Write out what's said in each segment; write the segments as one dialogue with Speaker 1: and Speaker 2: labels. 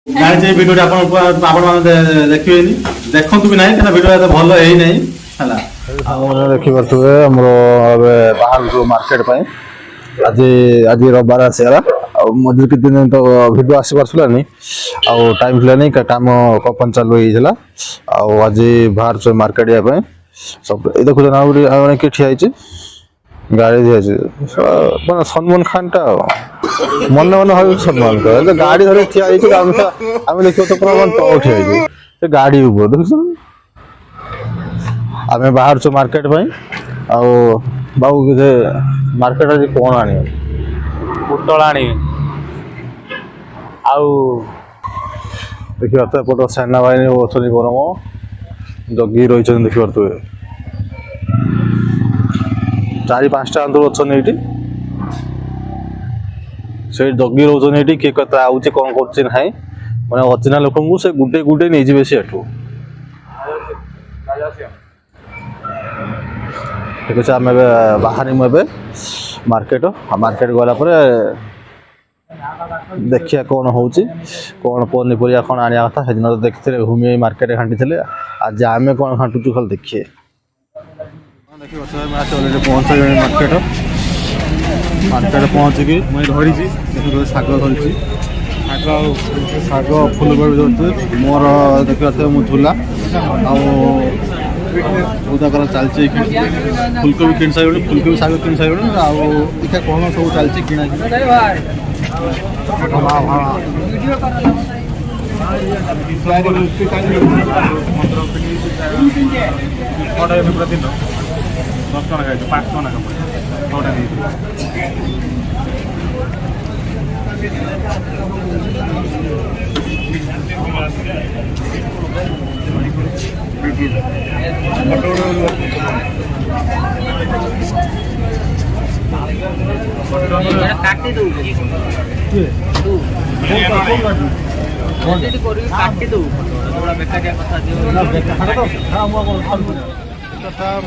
Speaker 1: ଜାଣିଛି ଏଇ ଭିଡ଼ିଓଟି ଆପଣମାନେ ଦେଖିବେନି, ଦେଖନ୍ତୁ ବି ନାହିଁ, କାରଣ ଭିଡ଼ିଓ ଏତେ ଭଲ ହେଇନାହିଁ ହେଲା।
Speaker 2: ଆଉ ଦେଖିପାରୁଥିବେ ଆମର ଏବେ ବାହାରକୁ ମାର୍କେଟ ପାଇଁ ଆଜି ରବିବାର ଆସିଗଲା। ଆଉ ମଝିରେ କିଛି ଦିନ ତ ଭିଡ଼ିଓ ଆସିପାରୁଥିଲାନି, ଆଉ ଟାଇମ୍ ଥିଲାନି, କାମ କମ୍ପାନୀ ଚାଲୁ ହେଇଥିଲା। ଆଉ ଆଜି ବାହାରୁଛୁ ମାର୍କେଟ ଯିବା ପାଇଁ। ସବୁ ଏ ଦେଖୁଛ ନା ଆଉ କିଏ ଠିଆ ହେଇଛି, ଗାଡ଼ି ଦିଆଯାଇଛି ମାନେ ସଲମାନ ଖାନଟା ଆଉ ମନେ ମନେ ଭାବୁଛି ସଲମାନ ଖାନ ଗାଡ଼ି ଧରି ଠିଆ ହେଇଛି। ଆମେ ଦେଖିବ ତ ପୁରା ତଳ ଠିଆ ହେଇଛି ସେ ଗାଡ଼ି ଉପରେ, ଦେଖୁଛ। ଆମେ ବାହାରୁଛୁ ମାର୍କେଟ ପାଇଁ। ଆଉ ବାବୁ କିଛି ମାର୍କେଟ ଆଜି କ'ଣ ଆଣିବେ?
Speaker 1: ପୋଟଳ ଆଣିବି। ଆଉ
Speaker 2: ଦେଖିପାରୁଥିବେ ଏପଟ ସେନାବାହିନୀ ଅଛନ୍ତି, ଗରମ ଜଗି ରହିଛନ୍ତି। ଦେଖିପାରୁଥିବେ 4-5ଟା ଆନ୍ଦୋଳନ ଅଛନ୍ତି ଏଇଠି, ସେ ଜଗି ରହୁଛନ୍ତି ଏଇଠି। କିଏ କେତେ ଆଉଛି କ'ଣ କରୁଛି ନାହିଁ, ମାନେ ଅଚିହ୍ନା ଲୋକଙ୍କୁ ସେ ଗୁଟେ ନେଇଯିବେ ସେ ଏଠୁ। ଠିକ ଅଛି, ଆମେ ଏବେ ବାହାରିମୁ ଏବେ ମାର୍କେଟ ଗଲା ପରେ ଦେଖିବା କ'ଣ ହେଉଛି, କ'ଣ ପନିପରିବା କ'ଣ ଆଣିବା କଥା। ସେଦିନ ତ ଦେଖିଥିଲେ ଭୂମି ମାର୍କେଟରେ ଘାଣ୍ଟିଥିଲେ, ଆଜି ଆମେ କ'ଣ ଘାଣ୍ଟୁଛୁ ଖାଲି ଦେଖିବେ। ଦେଖିପାରୁଥିବେ ପହଞ୍ଚିଗଲେଣି ମାର୍କେଟ ପହଞ୍ଚିକି ମୁଁ ଧରିଛି, ଦେଖିପାରୁଥିବେ ଶାଗ ଧରିଛି, ଶାଗ ଫୁଲକୋବି ଧରିଛି ମୋର। ଦେଖିପାରୁଥିବେ ମୁଁ ଝୁଲା ଆଉ ବହୁତ ଚାଲିଛି। ଫୁଲକୋବି କିଣି ସାରିଲୁଣି, ଫୁଲକୋବି ଶାଗ କିଣି ସାରିଲୁଣି। ଆଉ ଦେଖିବା କ'ଣ ସବୁ ଚାଲିଛି କିଣା କିଣି।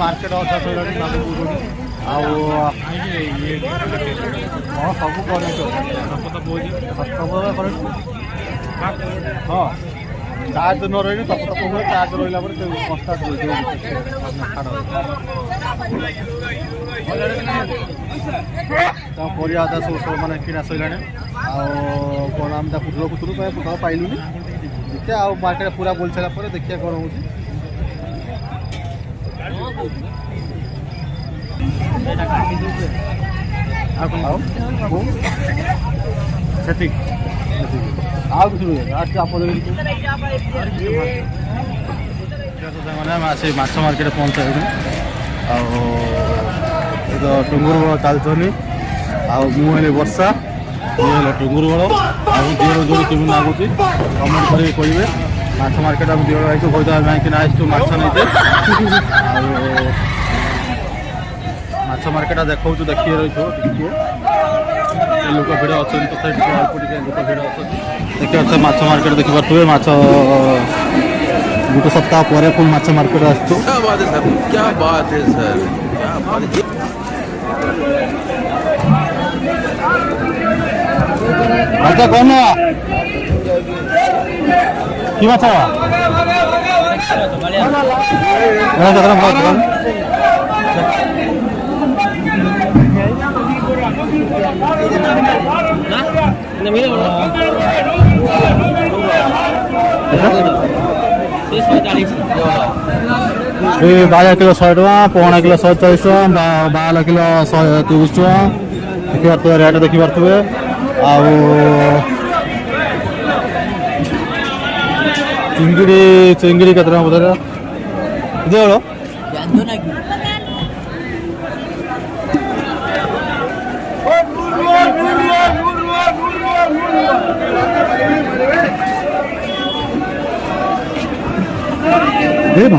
Speaker 2: ମାର୍କେଟ ଅଧା ସରିଲାଣି ଆଉ ସବୁ ହଁ ଚାର୍ଜ ନ ରହିଲେ ତପ ହୁଏ, ଚାର୍ଜ ରହିଲା ପରେ ପରିବା ଅଧା ସବୁ ମାନେ କିଣା ସରିଲାଣି। ଆଉ କ'ଣ ଆମେ ତା ପୁତୁର ପାଇଲୁନି। ଦେଖିବା ଆଉ ମାର୍କେଟ ପୁରା ବୁଲି ସାରିଲା ପରେ ଦେଖିବା କ'ଣ ହେଉଛି। ସେତିକି ଆଉ କିଛି ନୁହେଁ। ଆମେ ଆସି ମାଛ ମାର୍କେଟ ପହଞ୍ଚାଇଲୁ। ଆଉ ଏ ତ ଟୁଙ୍ଗୁର ବଳ ଚାଲୁଛନ୍ତି। ଆଉ ମୁଁ ହେଲେ ବର୍ଷା, ଇଏ ହେଲେ ଟୁଙ୍ଗୁର ବଳ। ଆଉ ଦିଅର ଯୋଉ କେମିତି ଲାଗୁଛି କମେଣ୍ଟ କରିକି କହିବେ। ମାଛ ମାର୍କେଟ ଆମେ ଦିଅର ଆସିଛୁ, ବହୁତ କାହିଁକି ନା ଆସିଛୁ ମାଛ ନେଇତେ। ଆଉ ମାଛ ମାର୍କେଟ ଦେଖାଉଛୁ, ଦେଖିକି ରହିଥିବ ଟିକେ ଲୋକ ଭିଡ଼ ଅଛନ୍ତି, ତଥାପି ଟିକେ ଅଳ୍ପ ଟିକେ ଲୋକ ଭିଡ଼ ଅଛନ୍ତି। ଦେଖିପାରୁଥିବେ ମାଛ ମାର୍କେଟ ଦେଖିପାରୁଥିବେ। ମାଛ ଗୋଟେ ସପ୍ତାହ ପରେ ପୁଣି ମାଛ ମାର୍କେଟ ଆସିଛୁ। ଆଚ୍ଛା କ'ଣ କି ମାଛ? ବାଳିଆ କିଲୋ 100 ଟଙ୍କା, ପହଣା କିଲୋ 140 ଟଙ୍କା, ବାହାଲ କିଲୋ 130 ଟଙ୍କା। ଦେଖିପାରୁଥିବେ ରେଟ୍ ଦେଖିପାରୁଥିବେ। ଆଉ ଚିଙ୍ଗିଡ଼ି କେତେ ଟଙ୍କା ବୋଧେ?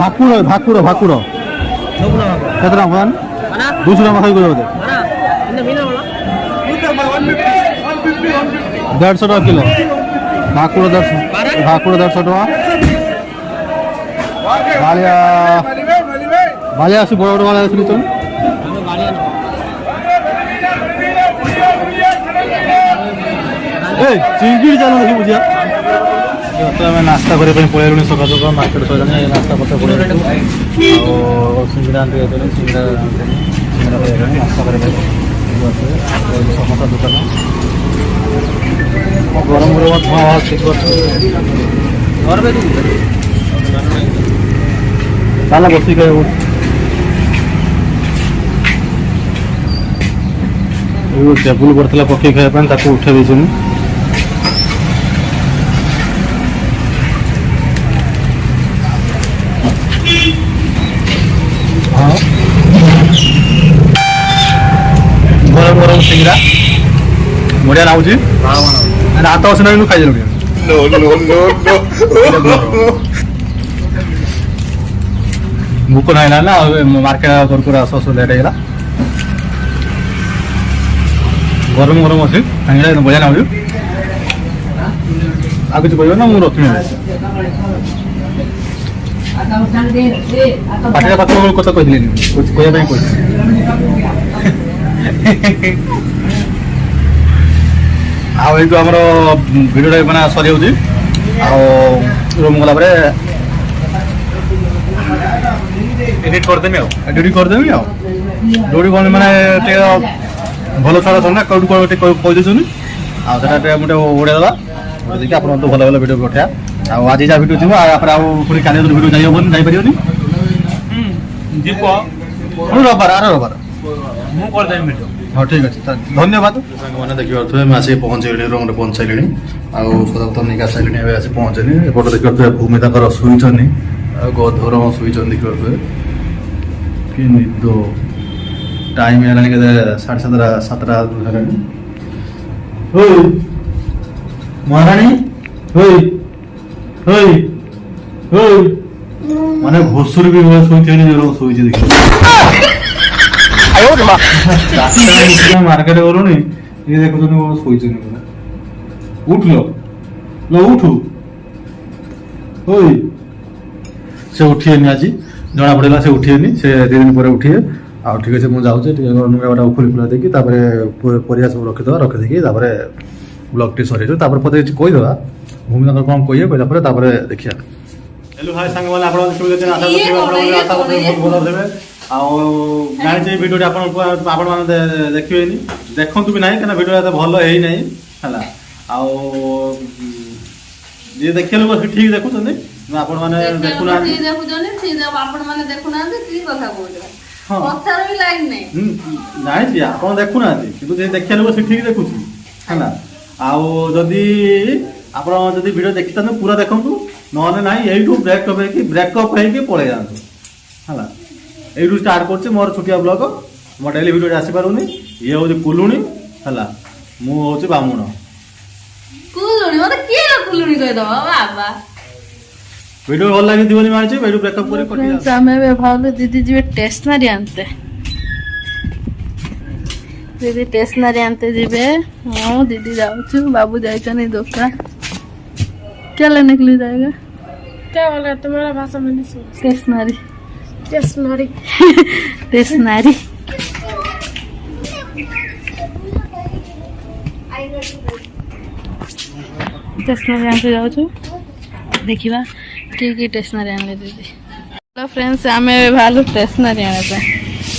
Speaker 2: ଭାକୁର କେତେ ଟଙ୍କା? 200 ଟଙ୍କା ଖାଇ ବୋଧେ 150 ଟଙ୍କା କିଲୋ। ଭାକୁର 150 ଟଙ୍କା। ବାଳିଆ ଆସି ବଡ଼ ବାଳିଆ ଆସିଲି ତ ଚିଙ୍ଗିଡ଼ି ଚାଲ ଦେଖି ବୁଝିବା।
Speaker 1: ଆମେ ନାସ୍ତା କରିବା ପାଇଁ ପଳେଇଲୁଣି ସକାଳୁ ସକାଳୁ ମାର୍କେଟ ସରିଲାଣି ନାସ୍ତା ପତ୍ର ପଳେଇଲୁ ଆଉ ସିଙ୍ଗଡ଼ା ଆଣିକି ଯାଇଥିଲି ସିଙ୍ଗଡ଼ା ପଳେଇଲାଣି ନାସ୍ତା କରିବା ପାଇଁ ସମସ୍ତ ଦୋକାନ ଗରମ ଗରମ ଧୂଆଁ ବାହାରୁଛି ତାହେଲେ ବସିକି ଖାଇବୁ ଟେବୁଲ ପଡ଼ିଥିଲା ପକେଇ ଖାଇବା ପାଇଁ ତାକୁ ଉଠେଇ ଦେଇଛନ୍ତି ଗରମ ଗରମ ସିଙ୍ଗଡ଼ା ବଢ଼ିଆ ଲାଗୁଛି ହାତ ଅସୁନା କିନ୍ତୁ ଖାଇଦେଲୁ ଭୋକ ନାହିଁ ନା ମାର୍କେଟ କୁରକୁରା ଆସ ଲେଟ୍ ହେଇଗଲା ଗରମ ଗରମ ଅଛି ସିଙ୍ଗଡ଼ା ବଢ଼ିଆ ଲାଗୁଛି ଆଉ କିଛି କହିବ ନା ମୁଁ ରଖିବି ପାଟିରେ ପାଖ କଥା କହିଥିଲି କହିବା ପାଇଁ କହିଥିଲି ଆଉ ଏଇଠୁ ଆମର ଭିଡ଼ିଓଟା ମାନେ ସରିଯାଉଛି ଆଉ ରୁମ୍ ଗଲା ପରେ ଏଡ଼ିଟ୍ କରିଦେବି ଆଉ ଯୋଉଠି କ'ଣ ମାନେ ଟିକେ ଭଲ ଛୁଆ ଅଛନ୍ତି ନା କେଉଁଠି କ'ଣ ଟିକେ କହିଦେଉଛନ୍ତି ଆଉ ସେଟା ଟିକେ ମୁଁ ଟିକେ ଓଡ଼େଇ ଦେବା ଦେଇକି ଆପଣ ତ ଭଲ ଭଲ ଭିଡ଼ିଓ ପଠେଇବା ଆଉ ଆଜି ଯାହା ଭିଡ଼ିଓ ଥିବ ଆପଣ ଆଉ ପୁଣି କାଲି ଭିଡ଼ିଓ ଯାଇହେବନି ଯାଇପାରିବନି ଯିବ ରବିବାର ମୁଁ କରିଦେବି ଭିଡ଼ିଓ ହଁ ଠିକ୍ ଅଛି ଧନ୍ୟବାଦ ସାଙ୍ଗମାନେ ଦେଖିପାରୁଥିବେ ଆମେ ଆସିକି ପହଞ୍ଚିଗଲିଣି ରୁମ୍ରେ ପହଞ୍ଚାଇଲିଣି ଆଉ ସଦାପ୍ତ ନେଇକି ଆସିଲିଣି ଏବେ ଆସି ପହଞ୍ଚିଲି ଏପଟେ ଦେଖିପାରୁଥିବେ ଭୂମି ତାଙ୍କର ଶୋଇଛନ୍ତି ଆଉ ଗଧରମ ଶୋଇଛନ୍ତି ଦେଖିପାରୁଥିବେ କି ନିଦ ଟାଇମ୍ ହେଲାଣି କେତେ 7:30 ହେଲାଣି ହୋଇ ମହାରାଣୀ ହୋଇ ହୋଇ ହୋଇ ମାନେ ଘୋଷୁରୀ ବି ଶୋଇଥିବେ ଶୋଇଛି ଦେଖି ମାର୍କେଟ ଗଲୁଣି ଇଏ ଦେଖୁଛନ୍ତି ଶୋଇଛନ୍ତି ପୁରା ଉଠୁ ଉଠୁ ହୋଇ ସେ ଉଠିବେନି ଆଜି ଜଣା ପଡ଼ିଲା ସେ ଉଠିବେନି ସେ 2 ଦିନ ପରେ ଉଠିବେ ଆଉ ଠିକ୍ ଅଛି ମୁଁ ଯାଉଛି ଟିକେ ନୁଗାଟା ଖୋଲି ଖୋଲା ଦେଇକି ତାପରେ ପରିବା ସବୁ ରଖିଦେଇକି ତାପରେ ବ୍ଲଗ୍ଟି ସରିଯିବ ତାପରେ ପଦେ କିଛି କହିଦେବା ଭୂମି ତାଙ୍କର କ'ଣ କହିବେ କହିଲା ପରେ ତାପରେ ଦେଖିବା ହେଲୋ ହାଇ ସାଙ୍ଗମାନେ ଆପଣ ଭଲ ଦେବେ ଆଉ ଜାଣିଛି ଏଇ ଭିଡ଼ିଓଟି ଆପଣମାନେ ଦେଖିବେନି ଦେଖନ୍ତୁ ବି ନାହିଁ କାହିଁକିନା ଭିଡ଼ିଓ ଏତେ ଭଲ ହେଇନାହିଁ ହେଲା ଆଉ ଯିଏ ଦେଖିବା ଲୋକ ସେ ଠିକ୍ ଦେଖୁଛନ୍ତି ଆପଣମାନେ ଦେଖୁନାହାନ୍ତି ଜାଣିଛି ଆପଣ ଦେଖୁନାହାନ୍ତି କିନ୍ତୁ ଯିଏ ଦେଖିବା ଲୋକ ସେ ଠିକ୍ ଦେଖୁଛି ହେଲା ଆଉ ଯଦି ଆପଣ ଯଦି ଭିଡ଼ିଓ ଦେଖିଥାନ୍ତେ ପୁରା ଦେଖନ୍ତୁ ନହେଲେ ନାହିଁ ଏଇଠୁ ବ୍ରେକଅପ୍ ହେଇକି ପଳେଇ ଯାଆନ୍ତୁ ହେଲା এইটু স্টার্ট করছি মোর ছুটিয়া ব্লগ মো ডেলি ভিডিও আসিপারুনি ইয়ে হচ্ছে কুলুণী হল মু হচ্ছে বামুণ
Speaker 3: কুলুণী মতে কি কুলুণী কই দাও বাবা
Speaker 1: ভিডিও ভাল লাগি দিবনি মারছি ভিডিও ব্রেকআপ করে কটি
Speaker 3: যাচ্ছে আমি ভাবলো দিদি যাবে স্টেশনারি আনতে দিদি স্টেশনারি আনতে যাবে মো দিদি যাচ্ছু বাবু যাইছনি দোকান क्या लेने के लिए जाएगा
Speaker 4: क्या बोला तुम्हारा भाषा में नहीं सुन
Speaker 3: स्टेशनरी
Speaker 4: स्टेशनरी
Speaker 3: स्टेशनरी स्टेशनरी आनते जाऊँ देखा कि स्टेशनरी आने दीदी हेलो फ्रेंड्स आम भालू स्टेशनरी आने पे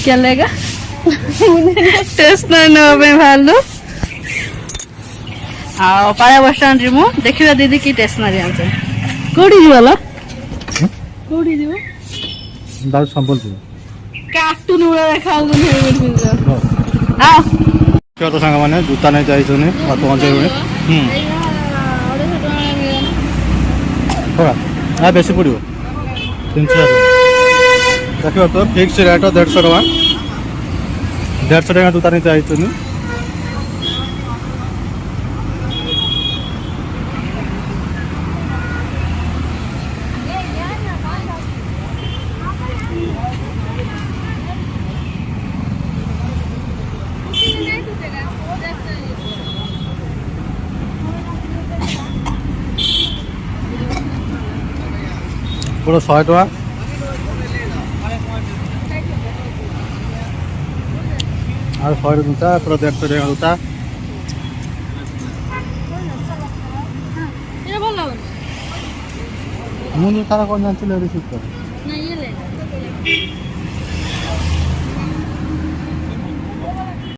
Speaker 3: क्या लेगा स्टेशनरी नापे भालू आ पाया बस स्टाण्ड मु देखा दीदी कि स्टेशनरी आनते कौटी जीवाला कौटी जीव
Speaker 1: संबलपुर
Speaker 3: कार्टून गुड़ा देखा
Speaker 1: तो सांग मैंने जूता नहीं चाहिए पहुंचे थोड़ा हाँ बेसी पड़ो 300 देखिए तो फिक्स रेट 150 टका 150 टका जूता नहीं चाहिए पूरा 100 टका और 100 जूता पूरा 150 टका जूता ମୁଁ ତାର କ'ଣ ଜାଣିଥିଲି ରିସିଭ୍ କରେ
Speaker 3: ना ये ले लो